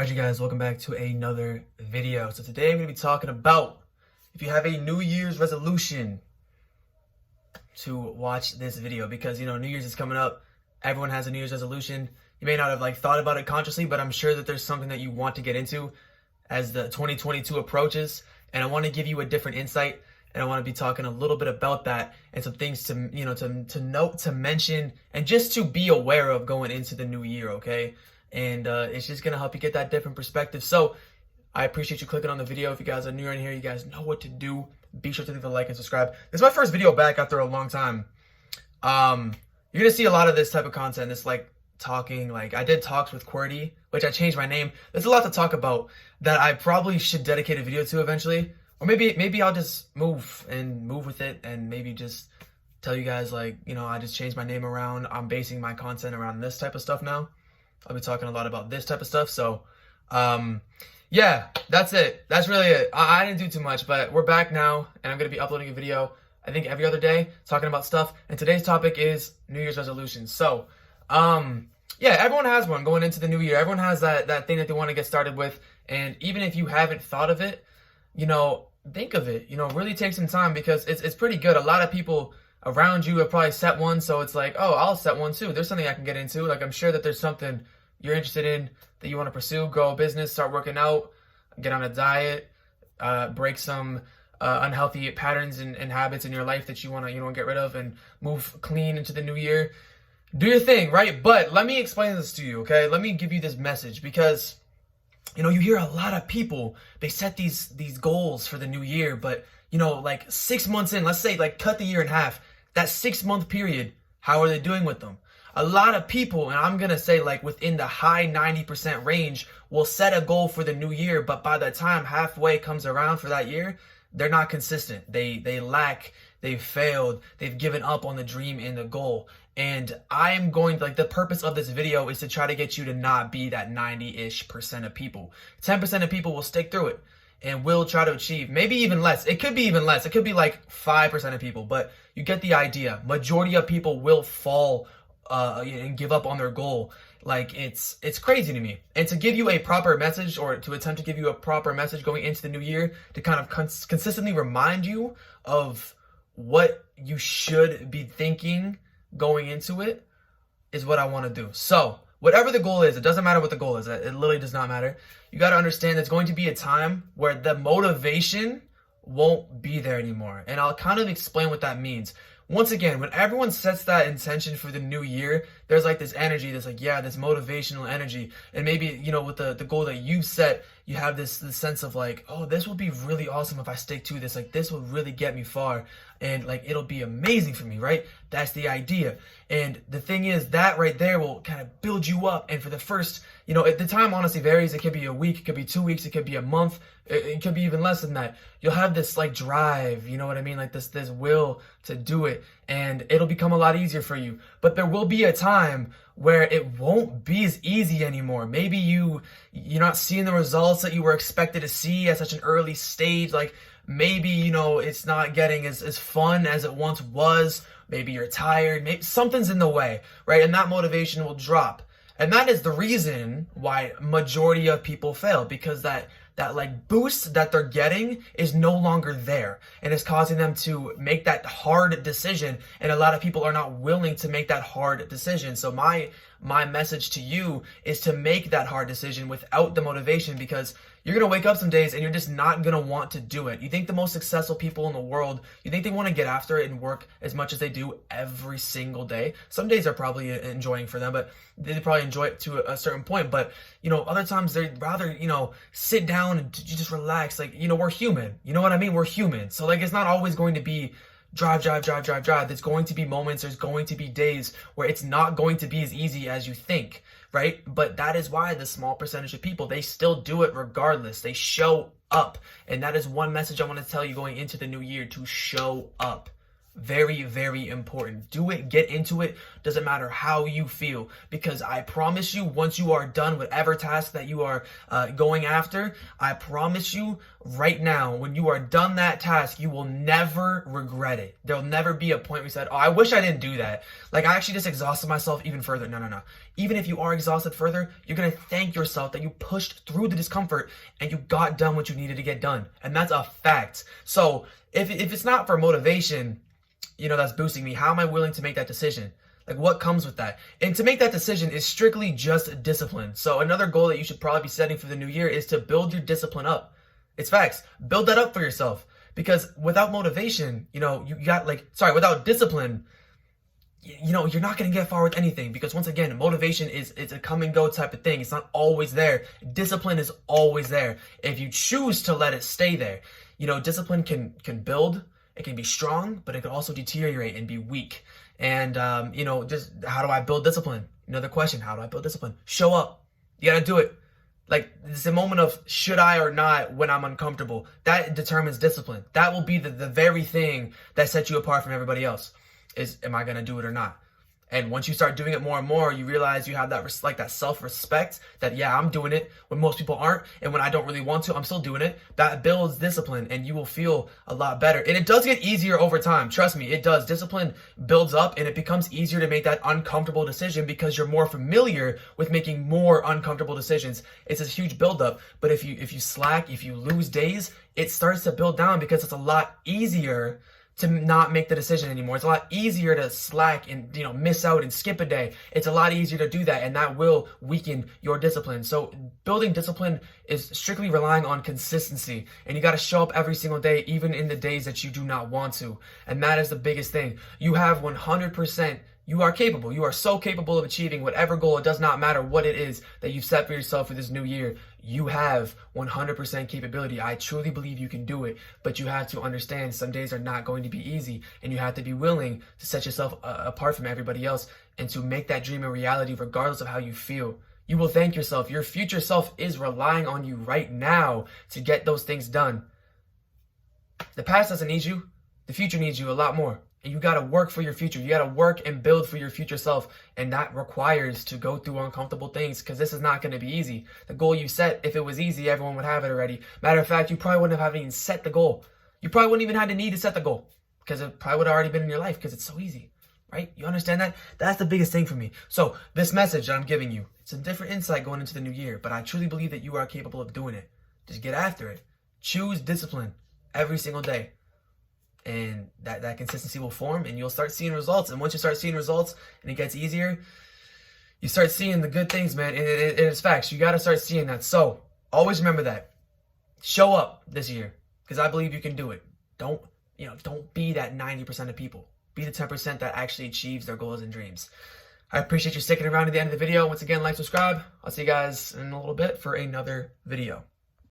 Alright, you guys, welcome back to another video. So today I'm going to be talking about if you have a New Year's resolution to watch this video because, New Year's is coming up. Everyone has a New Year's resolution. You may not have thought about it consciously, but I'm sure that there's something that you want to get into as the 2022 approaches. And I want to give you a different insight, and I want to be talking a little bit about that and some things to note, to mention, and just to be aware of going into the new year, okay? And it's just going to help you get that different perspective. So I appreciate you clicking on the video. If you guys are new in here, you guys know what to do. Be sure to leave a like and subscribe. This is my first video back after a long time. You're going to see a lot of this type of content, this talking. I did talks with QWERTY, which I changed my name. There's a lot to talk about that I probably should dedicate a video to eventually. Or maybe I'll just move with it and maybe just tell you guys I just changed my name around. I'm basing my content around this type of stuff now. I'll be talking a lot about this type of stuff. So, yeah, that's it. That's really it. I didn't do too much, but we're back now, and I'm going to be uploading a video, I think, every other day, talking about stuff. And today's topic is New Year's resolutions. So, yeah, everyone has one going into the new year. Everyone has that thing that they want to get started with. And even if you haven't thought of it, think of it. Really take some time because it's pretty good. A lot of people around you have probably set one, so it's oh, I'll set one too. There's something I can get into. I'm sure that there's something you're interested in that you want to pursue, grow a business, start working out, get on a diet, break some unhealthy patterns and habits in your life that you want to get rid of and move clean into the new year. Do your thing, right? But let me explain this to you, okay? Let me give you this message because you hear a lot of people, they set these goals for the new year, but 6 months in, let's say cut the year in half, that 6-month period, how are they doing with them? A lot of people, and I'm going to say within the high 90% range, will set a goal for the new year, but by the time halfway comes around for that year, they're not consistent. They lack, they've failed, they've given up on the dream and the goal. And I am going to, the purpose of this video is to try to get you to not be that 90-ish% of people. 10% of people will stick through it and will try to achieve, maybe even less. It could be even less. It could be 5% of people, but you get the idea. Majority of people will fall and give up on their goal. It's crazy to me. And to give you a proper message, or to attempt to give you a proper message going into the new year, to kind of consistently remind you of what you should be thinking going into it, is what I want to do. So whatever the goal is, it doesn't matter what the goal is. It literally does not matter. You got to understand there's going to be a time where the motivation won't be there anymore. And I'll kind of explain what that means. Once again, when everyone sets that intention for the new year, there's this energy that's this motivational energy. And maybe, with the goal that you've set, you have this sense of oh, this will be really awesome if I stick to this. This will really get me far. And it'll be amazing for me, right? That's the idea. And the thing is, that right there will kind of build you up. And for the first, at the time honestly varies. It could be a week, it could be 2 weeks, it could be a month, it could be even less than that. You'll have this drive, you know what I mean? This will to do it, and it'll become a lot easier for you. But there will be a time where it won't be as easy anymore. Maybe you're not seeing the results that you were expected to see at such an early stage. Maybe, it's not getting as fun as it once was. Maybe you're tired. Maybe something's in the way, right? And that motivation will drop. And that is the reason why majority of people fail, because that boost that they're getting is no longer there, and it's causing them to make that hard decision. And a lot of people are not willing to make that hard decision. So my message to you is to make that hard decision without the motivation, because you're going to wake up some days and you're just not going to want to do it. You think the most successful people in the world, you think they want to get after it and work as much as they do every single day. Some days are probably enjoying for them, but they probably enjoy it to a certain point. But, other times they'd rather, sit down and just relax. We're human. You know what I mean? We're human. So it's not always going to be drive. There's going to be moments, there's going to be days where it's not going to be as easy as you think, right? But that is why the small percentage of people, they still do it regardless. They show up. And that is one message I want to tell you going into the new year: to show up. Very, very important. Do it, get into it. Doesn't matter how you feel, because I promise you, once you are done whatever task that you are going after, I promise you right now, when you are done that task, you will never regret it. There'll never be a point where you said, oh, I wish I didn't do that. Like, I actually just exhausted myself even further. No, no, no. Even if you are exhausted further, you're going to thank yourself that you pushed through the discomfort and you got done what you needed to get done. And that's a fact. So if it's not for motivation, that's boosting me, how am I willing to make that decision? Like, what comes with that? And to make that decision is strictly just discipline. So another goal that you should probably be setting for the new year is to build your discipline up. It's facts. Build that up for yourself. Because without motivation, without discipline, you're not going to get far with anything. Because once again, motivation it's a come and go type of thing. It's not always there. Discipline is always there if you choose to let it stay there. Discipline can build. It can be strong, but it can also deteriorate and be weak. And, just how do I build discipline? Another question, how do I build discipline? Show up. You got to do it. Like, it's a moment of should I or not when I'm uncomfortable. That determines discipline. That will be the very thing that sets you apart from everybody else, is am I going to do it or not? And once you start doing it more and more, you realize you have that that self-respect that, yeah, I'm doing it when most people aren't. And when I don't really want to, I'm still doing it. That builds discipline and you will feel a lot better. And it does get easier over time. Trust me, it does. Discipline builds up and it becomes easier to make that uncomfortable decision because you're more familiar with making more uncomfortable decisions. It's a huge buildup. But if you slack, if you lose days, it starts to build down because it's a lot easier to not make the decision anymore. It's a lot easier to slack and miss out and skip a day. It's a lot easier to do that, and that will weaken your discipline. So building discipline is strictly relying on consistency, and you got to show up every single day, even in the days that you do not want to. And that is the biggest thing. You have 100%. You are capable. You are so capable of achieving whatever goal. It does not matter what it is that you've set for yourself for this new year. You have 100% capability. I truly believe you can do it, but you have to understand some days are not going to be easy, and you have to be willing to set yourself apart from everybody else and to make that dream a reality regardless of how you feel. You will thank yourself. Your future self is relying on you right now to get those things done. The past doesn't need you. The future needs you a lot more. And you got to work for your future. You got to work and build for your future self. And that requires to go through uncomfortable things because this is not going to be easy. The goal you set, if it was easy, everyone would have it already. Matter of fact, you probably wouldn't have even set the goal. You probably wouldn't even have the need to set the goal because it probably would have already been in your life because it's so easy, right? You understand that? That's the biggest thing for me. So this message that I'm giving you, it's a different insight going into the new year, but I truly believe that you are capable of doing it. Just get after it. Choose discipline every single day. And that consistency will form and you'll start seeing results. And once you start seeing results and it gets easier, you start seeing the good things, man. And it's facts. You got to start seeing that. So always remember that. Show up this year because I believe you can do it. Don't be that 90% of people. Be the 10% that actually achieves their goals and dreams. I appreciate you sticking around to the end of the video. Once again, like, subscribe. I'll see you guys in a little bit for another video.